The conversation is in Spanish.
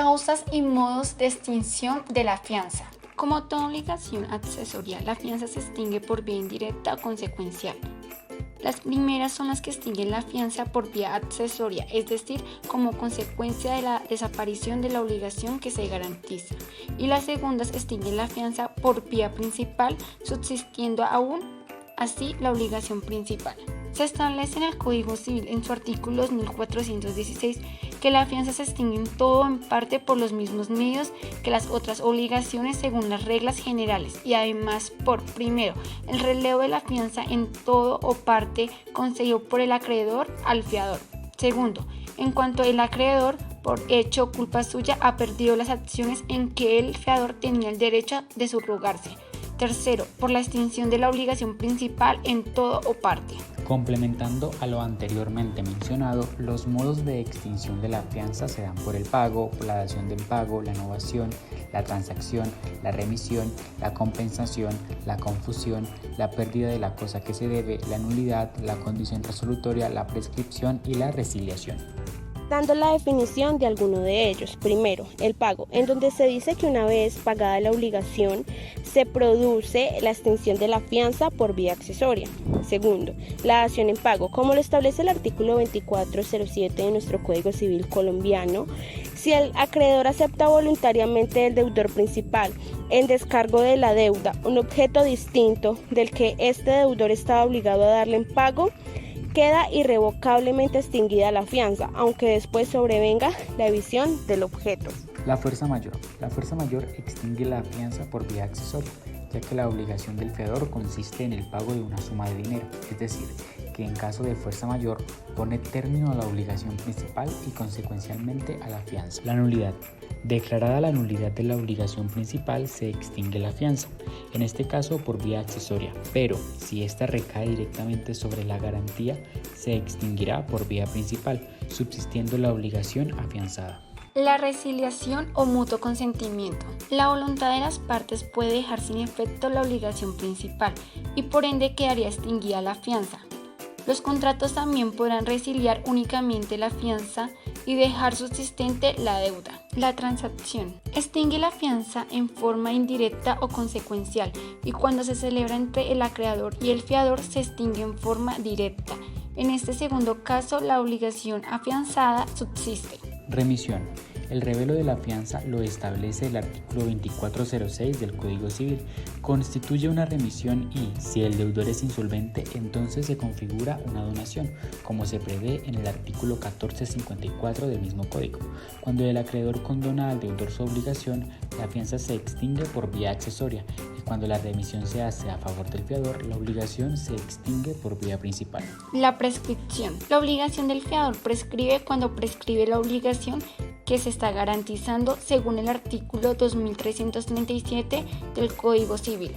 Causas y modos de extinción de la fianza. Como toda obligación accesoria, la fianza se extingue por vía indirecta o consecuencial. Las primeras son las que extinguen la fianza por vía accesoria, es decir, como consecuencia de la desaparición de la obligación que se garantiza. Y las segundas extinguen la fianza por vía principal, subsistiendo aún así la obligación principal. Se establece en el Código Civil, en su artículo 2416, que la fianza se extingue en todo o en parte por los mismos medios que las otras obligaciones según las reglas generales y además por, primero, el relevo de la fianza en todo o parte concedido por el acreedor al fiador. Segundo, en cuanto el acreedor, por hecho o culpa suya, ha perdido las acciones en que el fiador tenía el derecho de subrogarse. Tercero, por la extinción de la obligación principal en todo o parte. Complementando a lo anteriormente mencionado, los modos de extinción de la fianza se dan por el pago, por la dación del pago, la novación, la transacción, la remisión, la compensación, la confusión, la pérdida de la cosa que se debe, la nulidad, la condición resolutoria, la prescripción y la resiliación. Dando la definición de alguno de ellos. Primero, el pago, en donde se dice que una vez pagada la obligación, se produce la extinción de la fianza por vía accesoria. Segundo, la dación en pago, como lo establece el artículo 2407 de nuestro Código Civil colombiano, si el acreedor acepta voluntariamente del deudor principal en descargo de la deuda un objeto distinto del que este deudor estaba obligado a darle en pago, queda irrevocablemente extinguida la fianza, aunque después sobrevenga la evicción del objeto. La fuerza mayor. La fuerza mayor extingue la fianza por vía accesoria, ya que la obligación del fiador consiste en el pago de una suma de dinero, es decir, que en caso de fuerza mayor pone término a la obligación principal y consecuencialmente a la fianza. La nulidad. Declarada la nulidad de la obligación principal, se extingue la fianza, en este caso por vía accesoria, pero si ésta recae directamente sobre la garantía, se extinguirá por vía principal, subsistiendo la obligación afianzada. La resiliación o mutuo consentimiento. La voluntad de las partes puede dejar sin efecto la obligación principal y por ende quedaría extinguida la fianza. Los contratos también podrán resiliar únicamente la fianza y dejar subsistente la deuda. La transacción extingue la fianza en forma indirecta o consecuencial y cuando se celebra entre el acreedor y el fiador se extingue en forma directa. En este segundo caso, la obligación afianzada subsiste. Remisión. El revelo de la fianza lo establece el artículo 2406 del Código Civil. Constituye una remisión y, si el deudor es insolvente, entonces se configura una donación, como se prevé en el artículo 1454 del mismo Código. Cuando el acreedor condona al deudor su obligación, la fianza se extingue por vía accesoria y cuando la remisión se hace a favor del fiador, la obligación se extingue por vía principal. La prescripción. La obligación del fiador prescribe cuando prescribe la obligación que se está garantizando según el artículo 2337 del Código Civil.